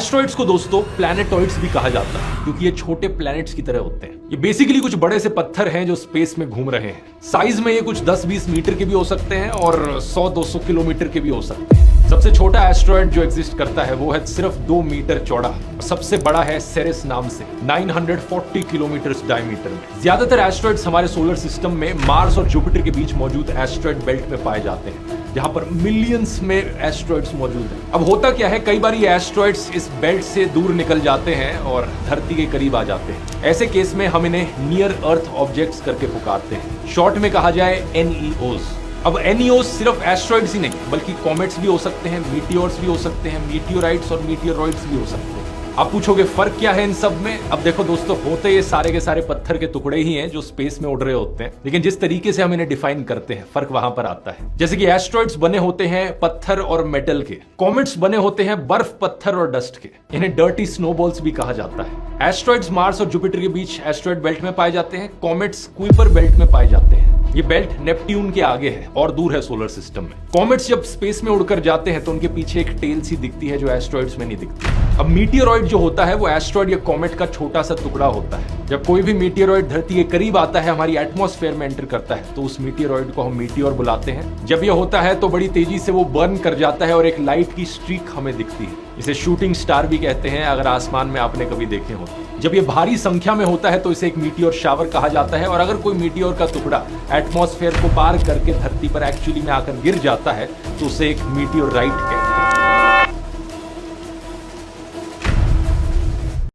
Asteroids को दोस्तों प्लैनेटॉइड्स भी कहा जाता है क्योंकि ये छोटे प्लैनेट्स की तरह होते हैं। ये बेसिकली कुछ बड़े से पत्थर हैं जो स्पेस में घूम रहे हैं। साइज में ये कुछ 10-20 मीटर के भी हो सकते हैं और 100-200 किलोमीटर के भी हो सकते हैं। सबसे छोटा एस्ट्रॉइड जो एग्जिस्ट करता है वो है सिर्फ 2 मीटर चौड़ा। सबसे बड़ा है सेरेस नाम से 940 किलोमीटर डायमीटर में। ज्यादातर एस्ट्रॉइड्स हमारे सोलर सिस्टम में मार्स और जुपिटर के बीच मौजूद एस्ट्रॉइड बेल्ट में पाए जाते हैं, जहां पर मिलियंस में एस्ट्रॉइड्स मौजूद हैं। अब होता क्या है, कई बार ये एस्ट्रॉइड्स इस बेल्ट से दूर निकल जाते हैं और धरती के करीब आ जाते हैं। ऐसे केस में हम इन्हें नियर अर्थ ऑब्जेक्ट्स करके पुकारते हैं, शॉर्ट में कहा जाए NEOs। अब NEOs सिर्फ एस्ट्रॉइड्स ही नहीं बल्कि कॉमेट्स भी हो सकते हैं, मीटियोर्स भी हो सकते हैं, मीटियोराइट्स और मीटियोरॉइड्स भी हो सकते हैं। आप पूछोगे फर्क क्या है इन सब में? अब देखो दोस्तों, होते ये सारे के सारे पत्थर के टुकड़े ही हैं जो स्पेस में उड़ रहे होते हैं, लेकिन जिस तरीके से हम इन्हें डिफाइन करते हैं फर्क वहां पर आता है। जैसे कि एस्ट्रॉइड्स बने होते हैं पत्थर और मेटल के, कॉमेट्स बने होते हैं बर्फ, पत्थर और डस्ट के। इन्हें डर्टी स्नोबॉल्स भी कहा जाता है। एस्ट्रॉइड्स मार्स और जुपिटर के बीच एस्ट्रॉइड बेल्ट में पाए जाते हैं, कॉमेट्स कुइपर बेल्ट में पाए जाते हैं। ये बेल्ट नेपट्यून के आगे है और दूर है सोलर सिस्टम में। कॉमेट्स जब स्पेस में उड़कर जाते हैं तो उनके पीछे एक टेल सी दिखती है जो एस्ट्रॉइड्स में नहीं दिखती। अब मीटियोरॉइड जो होता है वो एस्ट्रॉइड या कॉमेट का छोटा सा टुकड़ा होता है। जब कोई भी मीटियोरॉइड धरती के करीब आता है, हमारी एटमॉस्फेयर में एंटर करता है, तो उस मीटियोरॉइड को हम मीटियोर बुलाते हैं। जब ये होता है तो बड़ी तेजी से वो बर्न कर जाता है और एक लाइट की स्ट्रीक हमें दिखती है। इसे शूटिंग स्टार भी कहते हैं, अगर आसमान में आपने कभी देखे हो। जब ये भारी संख्या में होता है तो इसे एक मीटियोर शावर कहा जाता है, और अगर कोई मीटियोर का टुकड़ा एटमॉस्फेयर को पार करके धरती पर एक्चुअली में आकर गिर जाता है तो उसे एक मीटियोराइट कहते हैं।